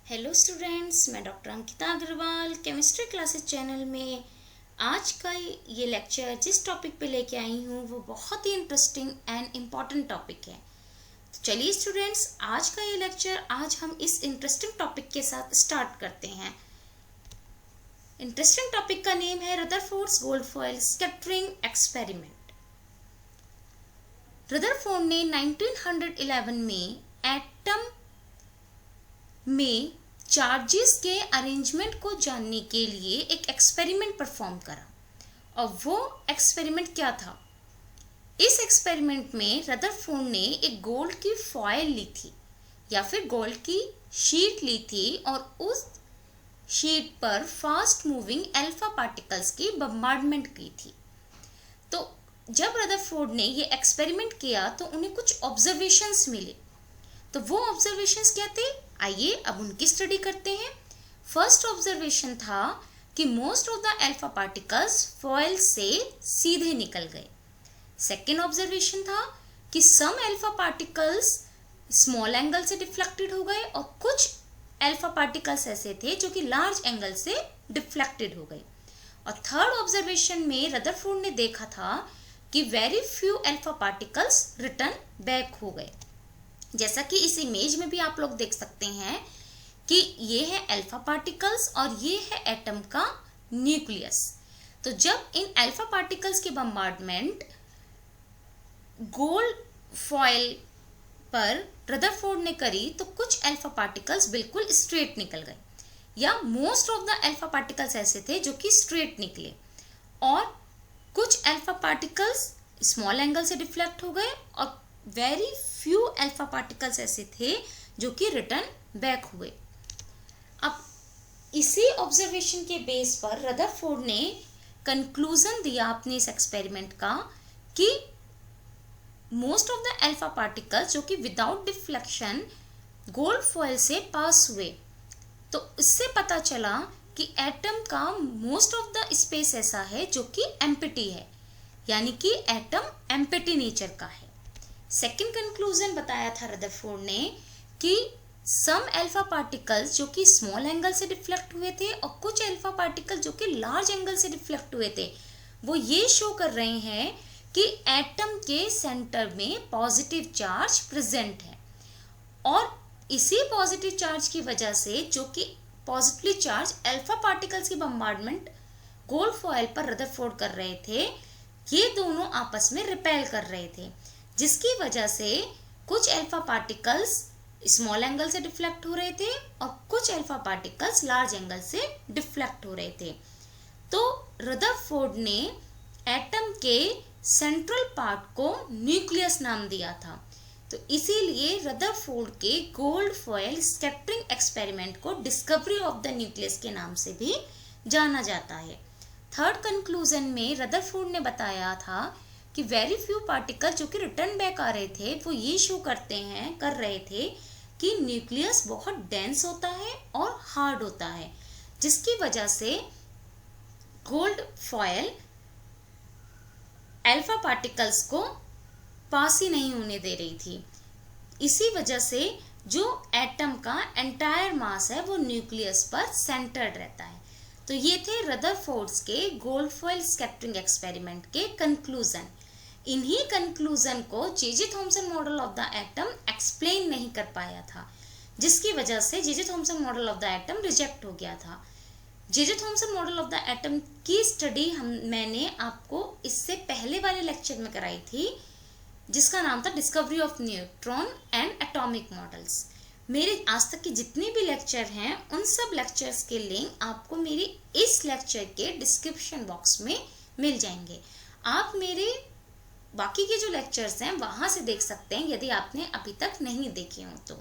Hello students, मैं doctor Ankita Agrawal chemistry classes channel में आज का ये लेक्चर जिस टॉपिक पे लेके आई हूँ वो बहुत ही इंटरेस्टिंग एंड इम्पॉर्टेंट टॉपिक है। तो चलिए स्टूडेंट्स, आज का ये लेक्चर आज हम इस इंटरेस्टिंग टॉपिक के साथ स्टार्ट करते हैं। इंटरेस्टिंग टॉपिक का नेम है Rutherford's gold foil scattering experiment. Rutherford ने 1911 में एटम में चार्जेस के अरेंजमेंट को जानने के लिए एक एक्सपेरिमेंट परफॉर्म करा। और वो एक्सपेरिमेंट क्या था? इस एक्सपेरिमेंट में रदरफोर्ड ने एक गोल्ड की फॉयल ली थी या फिर गोल्ड की शीट ली थी और उस शीट पर फास्ट मूविंग अल्फा पार्टिकल्स की बम्बार्डमेंट की थी। तो जब रदरफोर्ड ने ये एक्सपेरिमेंट किया तो उन्हें कुछ ऑब्जर्वेशंस मिले। तो वो ऑब्जर्वेशंस क्या थे, आइए अब उनकी स्टडी करते हैं। फर्स्ट ऑब्जर्वेशन था कि most of the alpha particles foil से सीधे निकल गए। सेकेंड ऑब्जर्वेशन था कि सम अल्फा पार्टिकल्स स्मॉल एंगल से डिफ्लेक्टेड हो गए और कुछ अल्फा पार्टिकल्स ऐसे थे जो कि लार्ज एंगल से डिफ्लेक्टेड हो गए। और थर्ड ऑब्जर्वेशन में रदरफोर्ड ने देखा था कि very few alpha particles return back हो गए। जैसा कि इस इमेज में भी आप लोग देख सकते हैं कि ये है अल्फा पार्टिकल्स और ये है एटम का न्यूक्लियस। तो जब इन अल्फा पार्टिकल्स की बम्बार्डमेंट गोल्ड फॉयल पर रदरफोर्ड ने करी तो कुछ अल्फा पार्टिकल्स बिल्कुल स्ट्रेट निकल गए, या most of the alpha particles ऐसे थे जो कि स्ट्रेट निकले और कुछ अल्फा पार्टिकल्स स्मॉल एंगल से डिफ्लेक्ट हो गए और वेरी फ्यू अल्फा पार्टिकल्स ऐसे थे जो कि रिटर्न बैक हुए। अब इसी ऑब्जर्वेशन के बेस पर रदरफोर्ड ने कंक्लूजन दिया अपने इस एक्सपेरिमेंट का कि most of the alpha particles जो कि विदाउट डिफ्लेक्शन गोल्ड फॉयल से पास हुए। तो इससे पता चला कि एटम का मोस्ट ऑफ द स्पेस ऐसा है जो कि एम्प्टी है, यानी कि एटम एम्प्टी नेचर का है। सेकेंड कंक्लूजन बताया था रदरफोर्ड ने कि सम अल्फा पार्टिकल्स जो कि स्मॉल एंगल से डिफ्लेक्ट हुए थे और कुछ अल्फा पार्टिकल जो कि लार्ज एंगल से डिफ्लेक्ट हुए थे, वो ये शो कर रहे हैं कि एटम के सेंटर में पॉजिटिव चार्ज प्रेजेंट है। और इसी पॉजिटिव चार्ज की वजह से जो कि पॉजिटिवली चार्ज अल्फा पार्टिकल्स की बम्बार्डमेंट गोल्ड फॉयल पर रदरफोर्ड कर रहे थे, ये दोनों आपस में रिपेल कर रहे थे, जिसकी वजह से कुछ अल्फा पार्टिकल्स स्मॉल एंगल से डिफ्लेक्ट हो रहे थे और कुछ अल्फा पार्टिकल्स लार्ज एंगल से डिफ्लेक्ट हो रहे थे। तो रदरफोर्ड ने एटम के सेंट्रल पार्ट को न्यूक्लियस नाम दिया था। तो इसीलिए रदरफोर्ड के गोल्ड फॉयल स्कैटरिंग एक्सपेरिमेंट को डिस्कवरी ऑफ द न्यूक्लियस के नाम से भी जाना जाता है। थर्ड कंक्लूजन में रदरफोर्ड ने बताया था कि वेरी फ्यू पार्टिकल जो कि रिटर्न बैक आ रहे थे वो ये शो कर रहे थे कि न्यूक्लियस बहुत डेंस होता है और हार्ड होता है, जिसकी वजह से गोल्ड फॉयल अल्फा पार्टिकल्स को पास ही नहीं होने दे रही थी। इसी वजह से जो एटम का एंटायर मास है वो न्यूक्लियस पर सेंटर्ड रहता है। तो ये थे रदरफोर्ड्स के गोल्ड फॉयल स्कैटरिंग एक्सपेरिमेंट के कंक्लूजन। इन्हीं कंक्लूजन को J Thomson model of the atom explain नहीं कर पाया था, जिसकी वजह से J Thomson model of the atom reject हो गया था। J Thomson model of the atom की स्टडी मैंने आपको इससे पहले वाले लेक्चर में कराई थी, जिसका नाम था discovery of neutron and atomic models. मेरे आज तक के जितने भी लेक्चर हैं उन सब लेक्चर्स के लिंक आपको मेरे इस लेक्चर के डिस्क्रिप्शन बॉक्स में मिल जाएंगे। आप मेरे बाकी के जो लेक्चर्स हैं वहां से देख सकते हैं यदि आपने अभी तक नहीं देखे हो तो।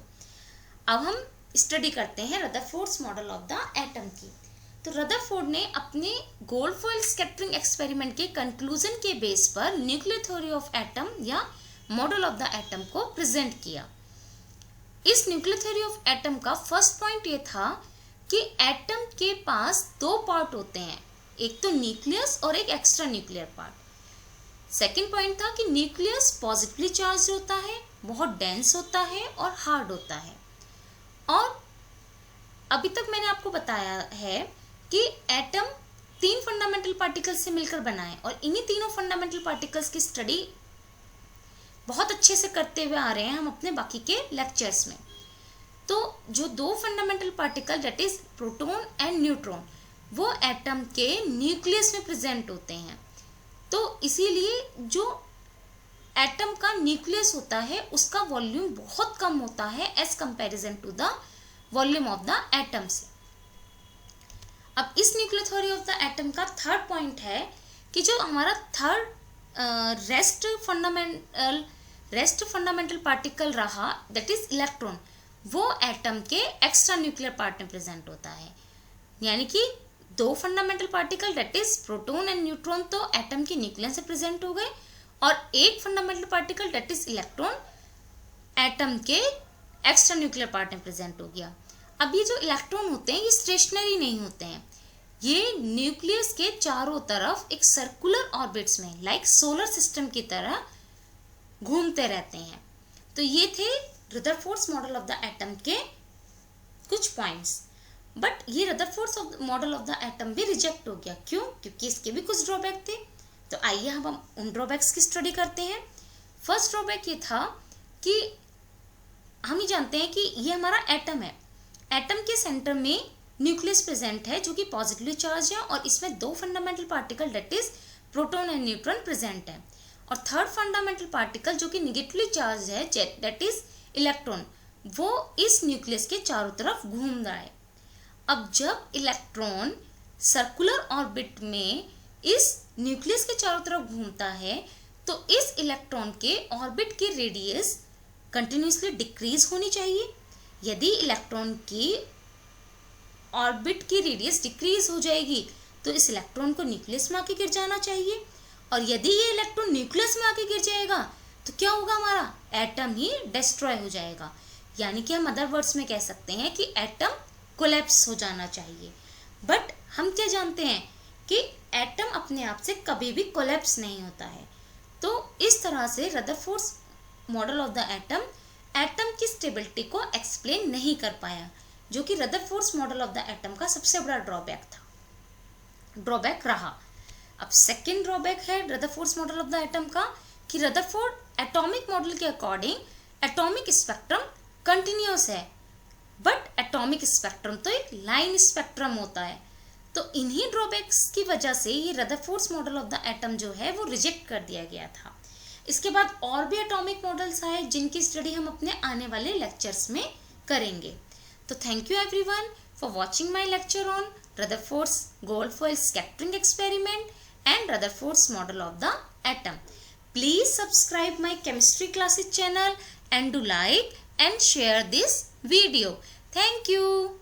अब हम स्टडी करते हैं Rutherford's model of the atom की। तो रदरफोर्ड ने अपने गोल्ड फॉयल स्कैटरिंग एक्सपेरिमेंट के कंक्लूजन के बेस पर न्यूक्लियर थ्योरी ऑफ एटम या मॉडल ऑफ द एटम को प्रेजेंट किया। इस न्यूक्लियर थ्योरी ऑफ एटम का फर्स्ट पॉइंट ये था कि एटम के पास दो पार्ट होते हैं, एक तो न्यूक्लियस और एक extra nuclear part. Second point था कि न्यूक्लियस पॉजिटिवली चार्ज होता है, बहुत डेंस होता है और हार्ड होता है, और अभी तक मैंने आपको बताया है कि एटम 3 फंडामेंटल पार्टिकल्स से मिलकर बना है और इन्हीं तीनों फंडामेंटल पार्टिकल्स की स्टडी बहुत अच्छे से करते हुए आ रहे हैं हम अपने बाकी के लेक्चर्स में। तो जो 2 fundamental particle that is proton and neutron वो एटम के न्यूक्लियस में प्रेजेंट होते हैं। तो इसीलिए जो एटम का न्यूक्लियस होता है उसका वॉल्यूम बहुत कम होता है as comparison to the volume of the atom से। अब इस nuclear theory of the atom का थर्ड पॉइंट है कि जो हमारा थर्ड रेस्ट फंडामेंटल पार्टिकल रहा दैट इज इलेक्ट्रॉन, वो एटम के एक्स्ट्रा न्यूक्लियर पार्ट में प्रेजेंट होता है। यानी कि 2 fundamental particle that is proton and neutron तो एटम के न्यूक्लियस से प्रेजेंट हो गए और एक fundamental particle that is electron atom के एक्स्ट्रा न्यूक्लियर पार्ट में प्रेजेंट हो गया। अब ये जो इलेक्ट्रॉन होते हैं ये स्टेशनरी नहीं होते हैं, ये न्यूक्लियस के चारों तरफ एक सर्कुलर ऑर्बिट्स में लाइक सोलर सिस्टम की तरह घूमते रहते हैं। तो ये थे Rutherford's model of the atom के कुछ पॉइंट्स। बट ये Rutherford's model of the atom भी रिजेक्ट हो गया। क्यों? क्योंकि इसके भी कुछ ड्रॉबैक थे। तो आइए हम उन ड्रॉबैक्स की स्टडी करते हैं। फर्स्ट ड्रॉबैक ये था कि हम ये जानते हैं कि ये हमारा एटम है, एटम के सेंटर में न्यूक्लियस प्रेजेंट है जो कि पॉजिटिवली चार्ज है और इसमें 2 fundamental particle that is proton and neutron present है और थर्ड फंडामेंटल पार्टिकल जो कि नेगेटिवली चार्ज है दैट इज इलेक्ट्रॉन, वो इस न्यूक्लियस के चारों तरफ घूम रहा है। अब जब इलेक्ट्रॉन सर्कुलर ऑर्बिट में इस न्यूक्लियस के चारों तरफ घूमता है तो इस इलेक्ट्रॉन के ऑर्बिट की रेडियस कंटिन्यूसली डिक्रीज होनी चाहिए। यदि इलेक्ट्रॉन की ऑर्बिट की रेडियस डिक्रीज हो जाएगी तो इस इलेक्ट्रॉन को न्यूक्लियस में आके गिर जाना चाहिए और यदि ये इलेक्ट्रॉन न्यूक्लियस में आके गिर जाएगा तो क्या होगा, हमारा एटम ही डिस्ट्रॉय हो जाएगा। यानी कि हम अदर वर्ड्स में कह सकते हैं कि एटम कोलैप्स हो जाना चाहिए। बट हम क्या जानते हैं कि एटम अपने आप से कभी भी कोलैप्स नहीं होता है। तो इस तरह से Rutherford's model of the atom की स्टेबिलिटी को एक्सप्लेन नहीं कर पाया, जो कि Rutherford's model of the atom का सबसे बड़ा ड्रॉबैक रहा। अब सेकेंड ड्रॉबैक है Rutherford's model of the atom का कि रदरफोर्ड एटॉमिक मॉडल के अकॉर्डिंग एटॉमिक स्पेक्ट्रम कंटिन्यूअस है, बट एटॉमिक स्पेक्ट्रम तो एक लाइन स्पेक्ट्रम होता है। तो इन्हीं ड्रॉबैक्स की वजह से ये Rutherford's model of the atom जो है वो रिजेक्ट कर दिया गया था। इसके बाद और भी एटॉमिक मॉडल्स आए जिनकी स्टडी हम अपने आने वाले लेक्चर्स में करेंगे। तो thank you everyone for watching my lecture on Rutherford's gold foil scattering experiment and Rutherford's model of the atom. Please subscribe my chemistry classes channel and do like and share this video. Thank you.